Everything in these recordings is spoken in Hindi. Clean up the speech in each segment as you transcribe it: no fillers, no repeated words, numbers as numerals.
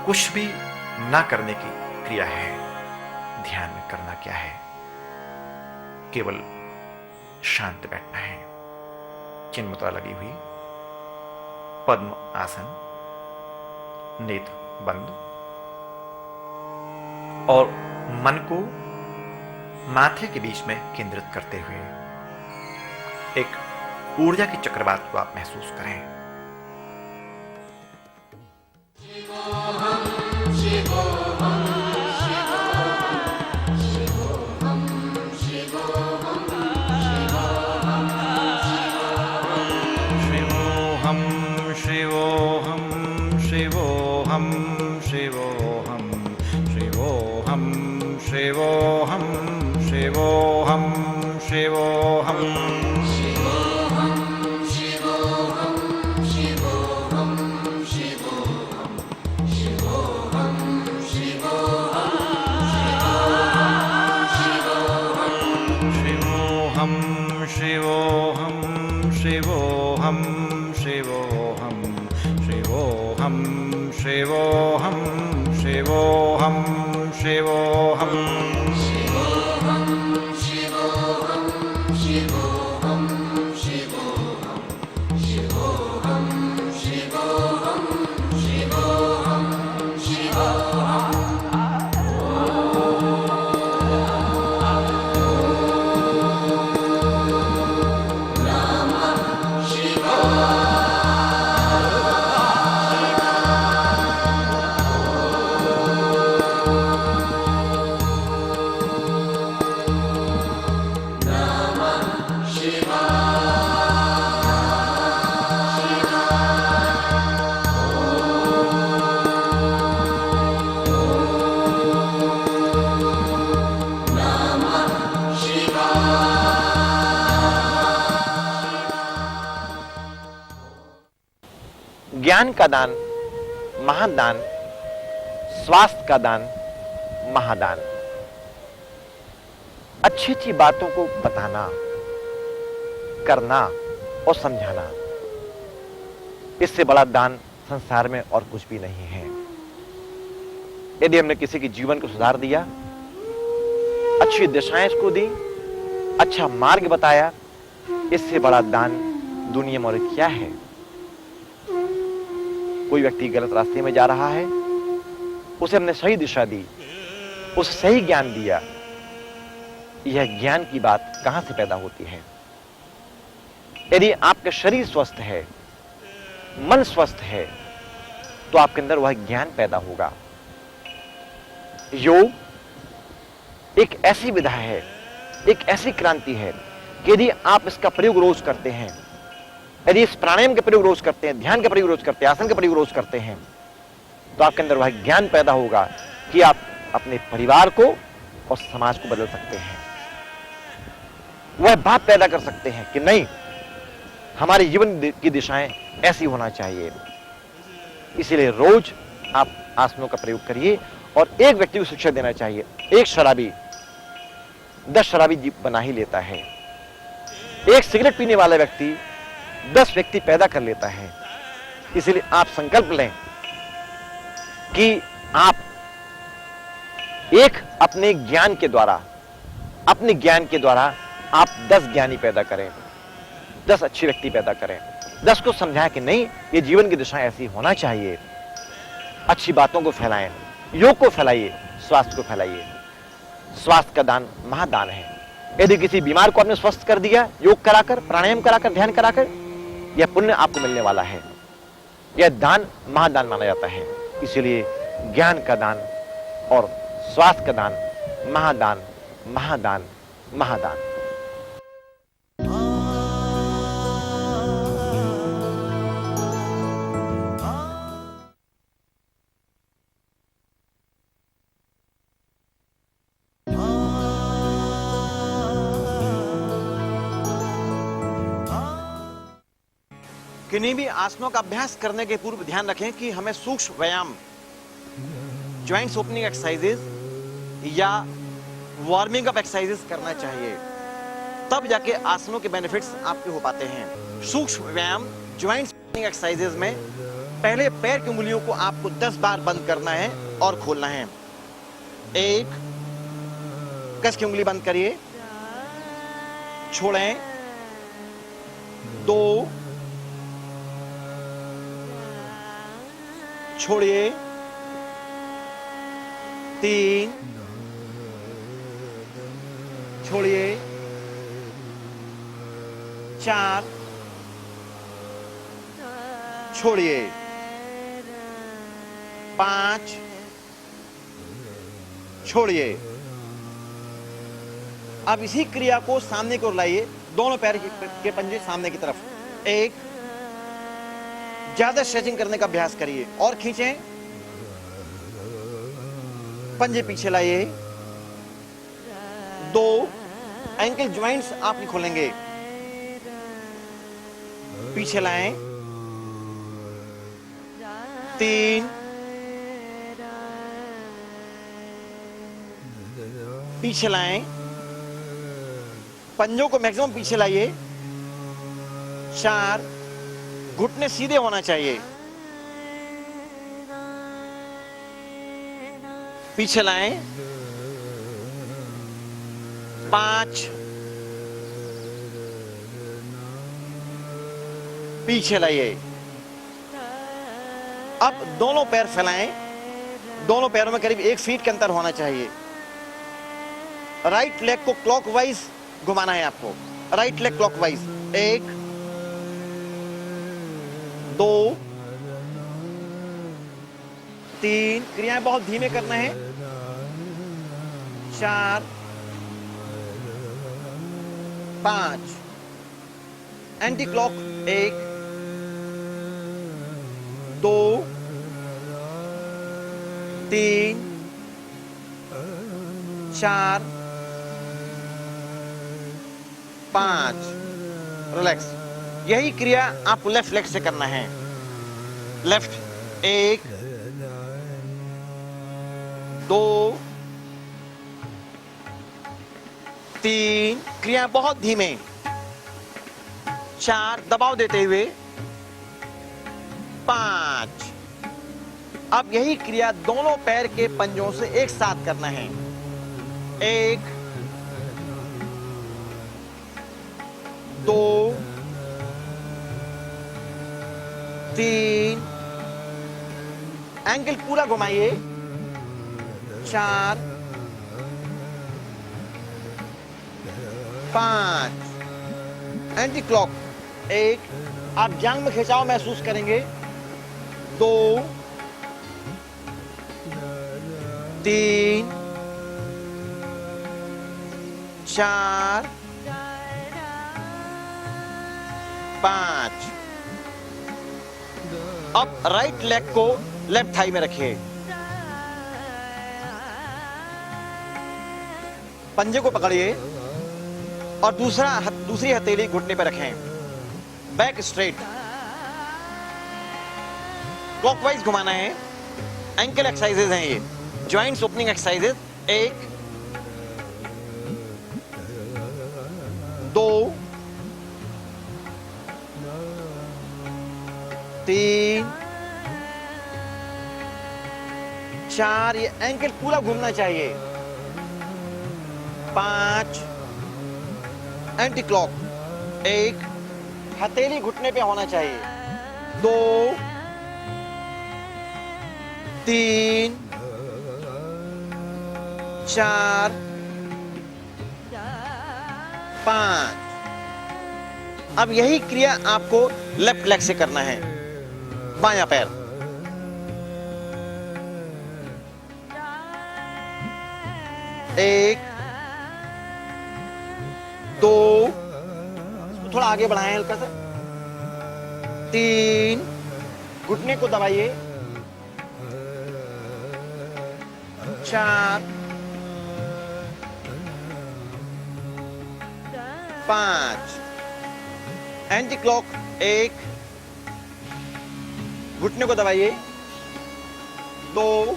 कुछ भी ना करने की क्रिया है। ध्यान में करना क्या है? केवल शांत बैठना है, चिन्ह मुद्रा लगी हुई, पद्म आसन, नेत्र बंद और मन को माथे के बीच में केंद्रित करते हुए एक ऊर्जा के चक्रवात को आप महसूस करें। ज्ञान का दान महादान, स्वास्थ्य का दान महादान। अच्छी अच्छी बातों को बताना, करना और समझाना, इससे बड़ा दान संसार में और कुछ भी नहीं है। यदि हमने किसी के जीवन को सुधार दिया, अच्छी दिशाएं इसको दी, अच्छा मार्ग बताया, इससे बड़ा दान दुनिया में और क्या है। कोई व्यक्ति गलत रास्ते में जा रहा है, उसे हमने सही दिशा दी, उसे सही ज्ञान दिया। यह ज्ञान की बात कहां से पैदा होती है? यदि आपका शरीर स्वस्थ है, मन स्वस्थ है, तो आपके अंदर वह ज्ञान पैदा होगा। योग एक ऐसी विधा है, एक ऐसी क्रांति है कि यदि आप इसका प्रयोग रोज करते हैं, यदि इस प्राणायाम का प्रयोग रोज करते हैं, ध्यान का प्रयोग रोज करते हैं, आसन का प्रयोग रोज करते हैं, तो आपके अंदर वह ज्ञान पैदा होगा कि आप अपने परिवार को और समाज को बदल सकते हैं। वह बात पैदा कर सकते हैं कि नहीं, हमारे जीवन की दिशाएं ऐसी होना चाहिए। इसीलिए रोज आप आसनों का प्रयोग करिए। और एक व्यक्ति को शिक्षा देना चाहिए। एक शराबी 10 शराबी बना ही लेता है। एक सिगरेट पीने वाला व्यक्ति 10 व्यक्ति पैदा कर लेता है। इसलिए आप संकल्प लें कि आप एक अपने ज्ञान के द्वारा आप 10 ज्ञानी पैदा करें, 10 अच्छे व्यक्ति पैदा करें, 10 को समझाएं कि नहीं, ये जीवन की दिशा ऐसी होना चाहिए। अच्छी बातों को फैलाएं, योग को फैलाइए, स्वास्थ्य को फैलाइए। स्वास्थ्य का दान महादान है। यदि किसी बीमार को आपने स्वस्थ कर दिया, योग कराकर, प्राणायाम कराकर, ध्यान कराकर, यह पुण्य आपको मिलने वाला है। यह दान महादान माना जाता है। इसलिए ज्ञान का दान और स्वास्थ्य का दान महादान, महादान, महादान। किन्हीं भी आसनों का अभ्यास करने के पूर्व ध्यान रखें कि हमें सूक्ष्म व्यायाम, जॉइंट्स ओपनिंग एक्सरसाइजेज या वार्मिंग अप एक्सरसाइजेज करना चाहिए। तब जाके आसनों के बेनिफिट्स आपके हो पाते हैं। सूक्ष्म व्यायाम, जॉइंट्स ओपनिंग एक्सरसाइजेज में पहले पैर की उंगलियों को आपको 10 बार बंद करना है और खोलना है। 1, कस की उंगली बंद करिए, छोड़ें। 2, छोड़िए। 3, छोड़िए। 4, छोड़िए। 5, छोड़िए। अब इसी क्रिया को सामने की ओर लाइए, दोनों पैर के पंजे सामने की तरफ। 1, ज्यादा स्ट्रेचिंग करने का अभ्यास करिए और खींचें। पंजे पीछे लाइए। 2, एंकल ज्वाइंट्स आप नहीं खोलेंगे, पीछे लाएं। 3, पीछे लाएं। पंजों को मैक्सिमम पीछे लाइए। 4, घुटने सीधे होना चाहिए, पीछे लाएं। 5, पीछे लाइए। अब दोनों पैर फैलाएं, दोनों पैरों में करीब 1 फीट के अंतर होना चाहिए। राइट लेग को क्लॉकवाइज घुमाना है आपको, राइट लेग क्लॉकवाइज। 1, 2, 3, क्रियाएं बहुत धीमे करना है। 4, 5, एंटी क्लॉक। 1, 2, 3, 4, 5। रिलैक्स। यही क्रिया आपको लेफ्ट लेग से करना है। लेफ्ट। 1, 2, 3, क्रिया बहुत धीमे। 4, दबाव देते हुए। 5। अब यही क्रिया दोनों पैर के पंजों से एक साथ करना है। 1, 2, 3, एंकल पूरा घुमाइए। 4, 5, एंटी क्लॉक। 1, आप जांग में खिंचाव महसूस करेंगे। 2, 3, 4, 5। अब राइट लेग को लेफ्ट थाई में रखिए, पंजे को पकड़िए और दूसरी हथेली घुटने पर रखें। बैक स्ट्रेट, क्लॉकवाइज घुमाना है। एंकल एक्सरसाइजेज हैं ये, जॉइंट्स ओपनिंग एक्सरसाइजेज। 1, 2, 3, 4, ये एंकल पूरा घूमना चाहिए। 5, एंटी क्लॉक। 1, हथेली घुटने पे होना चाहिए। 2, 3, 4, 5। अब यही क्रिया आपको लेफ्ट लेग से करना है। बायां पैर। 1, 2, थोड़ा आगे बढ़ाएं हल्का सा। 3, घुटने को दबाइए। 4, 5, एंटी क्लॉक। 1, घुटने को दबाइए। 2,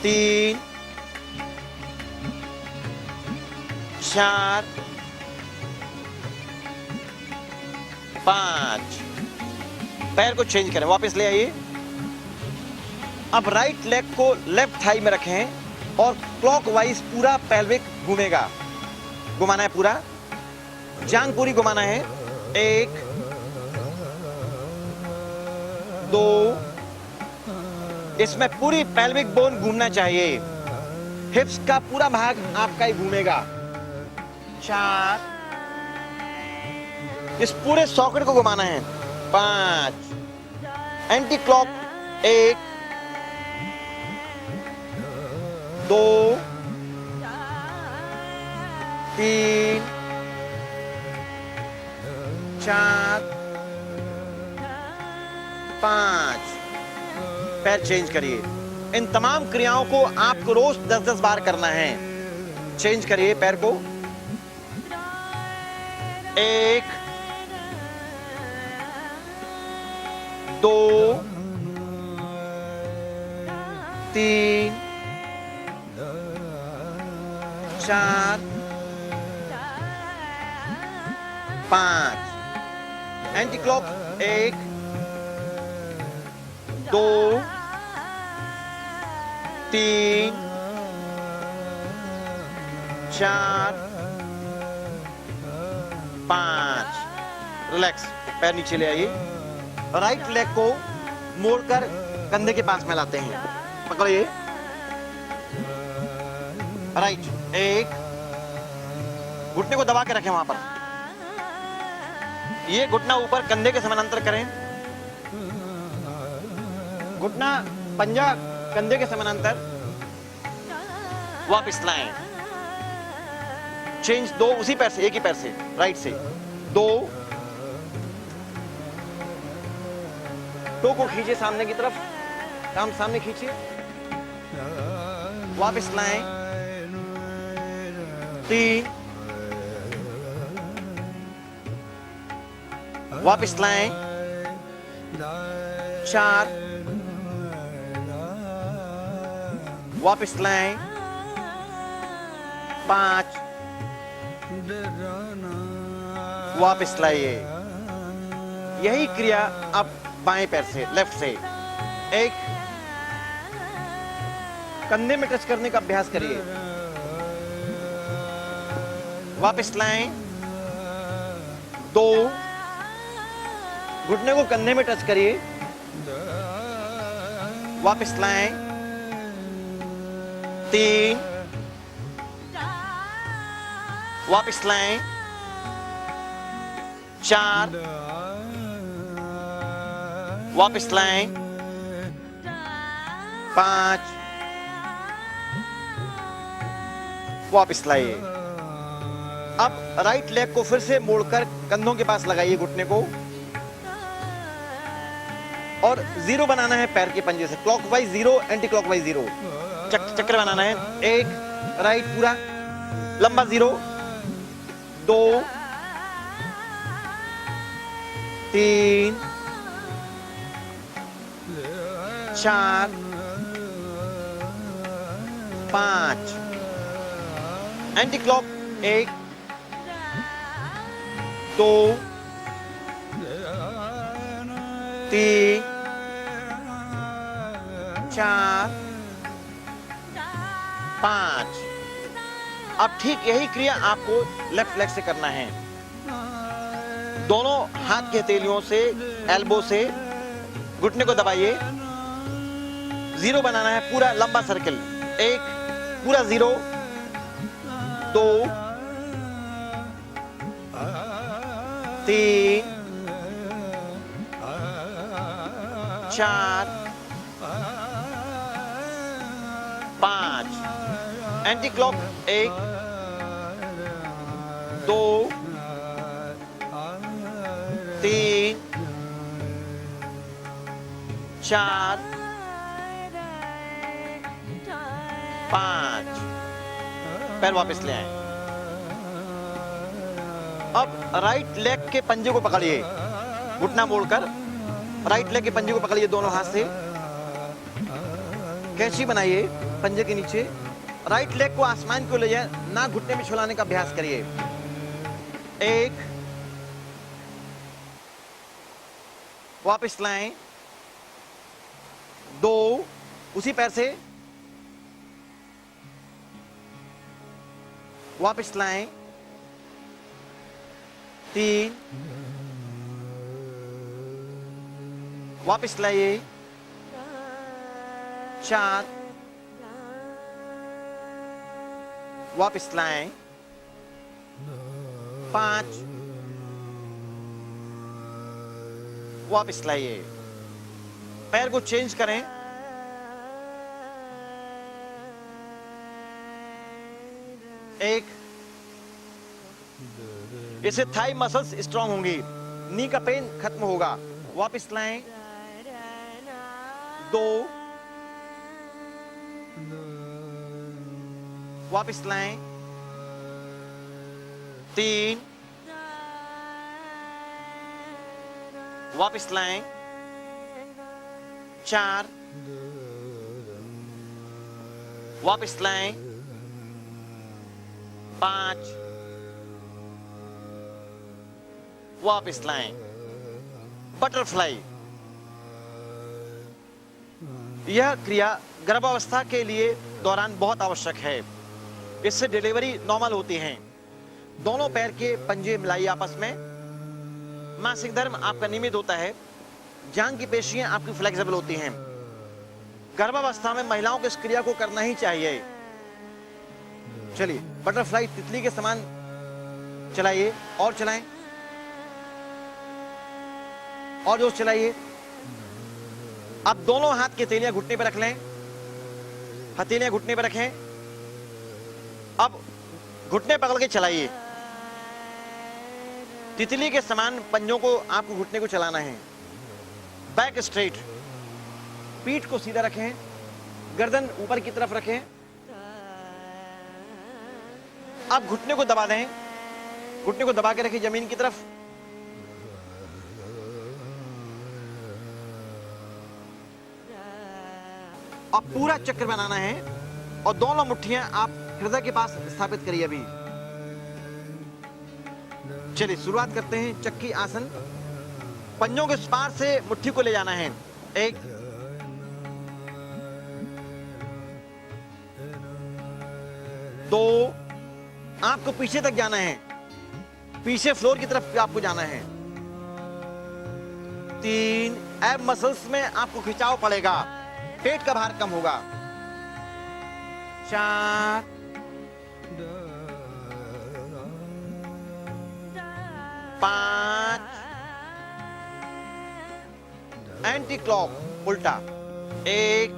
3, 4, 5। पैर को चेंज करें, वापस ले आइए। अब राइट लेग को लेफ्ट थाई में रखें और क्लॉकवाइज पूरा पेल्विक घूमेगा। घुमाना है पूरा, जांग पूरी घुमाना है। 1 2, इसमें पूरी पेल्विक बोन घूमना चाहिए। हिप्स का पूरा भाग आपका ही घूमेगा। 4, इस पूरे सॉकेट को घुमाना है। 5, एंटी क्लॉक। 1 2 3 4 5। पैर चेंज करिए। इन तमाम क्रियाओं को आपको रोज 10-10 बार करना है। चेंज करिए पैर को। 1 2 3 4 5। Anti clock. 1 2 3 4 5। रिलैक्स, पैर नीचे ले आइए। राइट लेग को मोड़कर कंधे के पास में लाते हैं। पकड़िए। राइट। 1, घुटने को दबा के रखें वहां पर। ये घुटना ऊपर कंधे के समानांतर करें। घुटना पंजा कंधे के समानांतर। वापस लाएं। चेंज 2 उसी पैर से, एक ही पैर से, राइट से। 2, टो को खींचिए सामने की तरफ, काम सामने खींचिए। वापस लाएं। 3, वापस लाएं। 4, वापस लाएं। 5, वापस लाइए। यही क्रिया अब बाएं पैर से, लेफ्ट से। 1, कंधे में टच करने का अभ्यास करिए। वापस लाएं। 2, घुटने को कंधे में टच करिए। वापस लाएं। 3, वापस लाएं। 4, वापस लाएं। 5, वापस लाइए। अब राइट लेग को फिर से मोड़कर कंधों के पास लगाइए, घुटने को, और 0 बनाना है पैर के पंजे से। Clockwise 0, anti clockwise 0। चक्कर बनाना है। 1, राइट पूरा लंबा 0, 2 3 4 5। Anti clock. 1 2 3 4 5। अब ठीक यही क्रिया आपको लेफ्ट लेग से करना है। दोनों हाथ के हथेलियों से, एल्बो से घुटने को दबाइए। 0 बनाना है, पूरा लंबा सर्किल। 1 पूरा 0, 2 3 4 5। Anti clock. 1 2 3 4 5। पैर वापस ले आए। अब राइट लेग के पंजे को पकड़िए, घुटना मोड़कर राइट लेग के पंजे को पकड़िए दोनों हाथ से। कैंची बनाइए पंजे के नीचे। राइट लेग को आसमान को ले जाए, ना घुटने में छुलाने का अभ्यास करिए। 1 वापस लाएं, 2 उसी पैर से वापस लाएं, 3 वापस लाइए, 4 वापस लाएं, 5 वापस लाइए। पैर को चेंज करें, एक, इससे थाई मसल्स स्ट्रांग होंगी, नी का पेन खत्म होगा। वापस लाएं, 2 वापस लाएं, 3 वापस लाएं, 4 वापस लाएं, 5 वापस लाएं। बटरफ्लाई, यह क्रिया गर्भावस्था के लिए दौरान बहुत आवश्यक है। इससे डिलीवरी नॉर्मल होती है। दोनों पैर के पंजे मिलाइए आपस में। मासिक धर्म आपका नियमित होता है। जांघ की पेशियां आपकी फ्लेक्सिबल होती हैं। गर्भावस्था में महिलाओं को इस क्रिया को करना ही चाहिए। चलिए, बटरफ्लाई तितली के समान चलाइए और चलाएं, और जोर चलाइए। अब दोनों हाथ की हथेलियां घुटने पर रख लें, हथेलियां घुटने पर रखें। अब घुटने पकड़ के चलाइए। तितली के समान पंजों को आपको घुटने को चलाना है। बैक स्ट्रेट, पीठ को सीधा रखें, गर्दन ऊपर की तरफ रखें। अब घुटने को दबा दें, घुटने को दबा के रखें जमीन की तरफ। अब पूरा चक्र बनाना है और दोनों मुट्ठियां आप हृदय के पास स्थापित करिए। अभी चलिए शुरुआत करते हैं। चक्की आसन, पंजों के पार से मुट्ठी को ले जाना है। 1, 2, आपको पीछे तक जाना है, पीछे फ्लोर की तरफ आपको जाना है। 3, एब मसल्स में आपको खिंचाव पड़ेगा, पेट का भार कम होगा। 4, 5, एंटी क्लॉक उल्टा। 1,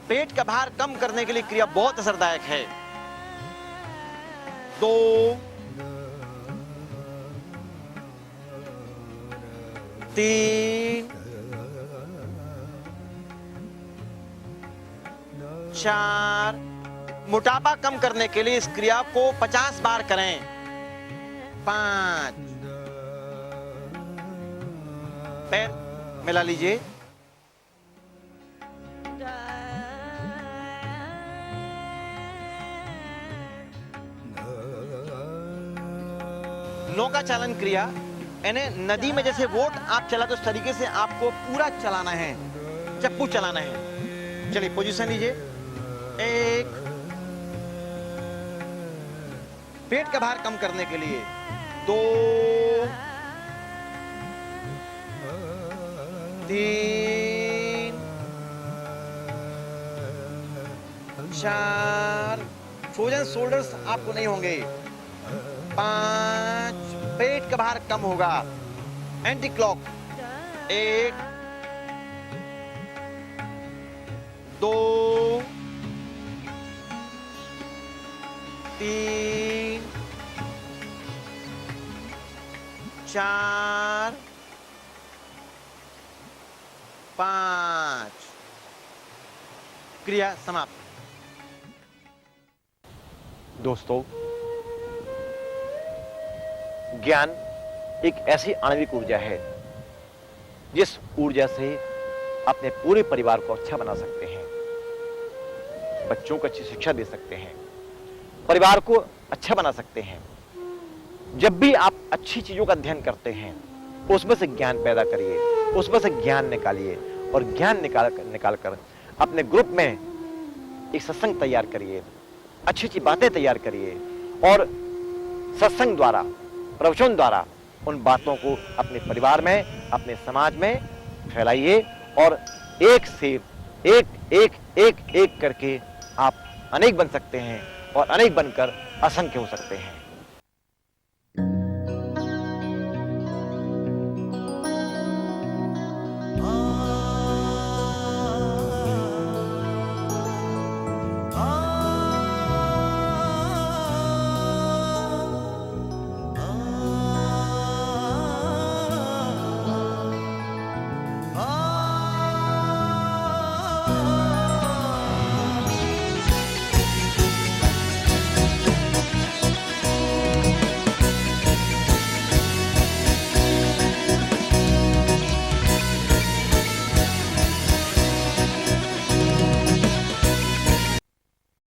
पेट का भार कम करने के लिए क्रिया बहुत असरदायक है। 2, 3, 4, मोटापा कम करने के लिए इस क्रिया को 50 बार करें। 5, पैर मिला लीजिए। नौका चालन क्रिया, यानी नदी में जैसे बोट आप चला तो उस तरीके से आपको पूरा चलाना है, चप्पू चलाना है। चलिए पोजीशन लीजिए। 1, पेट का भार कम करने के लिए। 2, 3, 4, फ्रोजन शोल्डर्स आपको नहीं होंगे। 5, पेट का भार कम होगा। Anti clock. 1, 2, 3, 4, 5। क्रिया समाप्त। दोस्तों, ज्ञान एक ऐसी आणविक ऊर्जा है जिस ऊर्जा से अपने पूरे परिवार को अच्छा बना सकते हैं, बच्चों को अच्छी शिक्षा दे सकते हैं, परिवार को अच्छा बना सकते हैं। जब भी आप अच्छी चीजों का अध्ययन करते हैं, उसमें से ज्ञान पैदा करिए, उसमें से ज्ञान निकालिए और ज्ञान निकाल कर अपने ग्रुप में एक सत्संग तैयार करिए, अच्छी अच्छी बातें तैयार करिए और सत्संग द्वारा, प्रवचन द्वारा उन बातों को अपने परिवार में, अपने समाज में फैलाइए और एक से एक करके आप अनेक बन सकते हैं और अनेक बनकर असंख्य हो सकते हैं।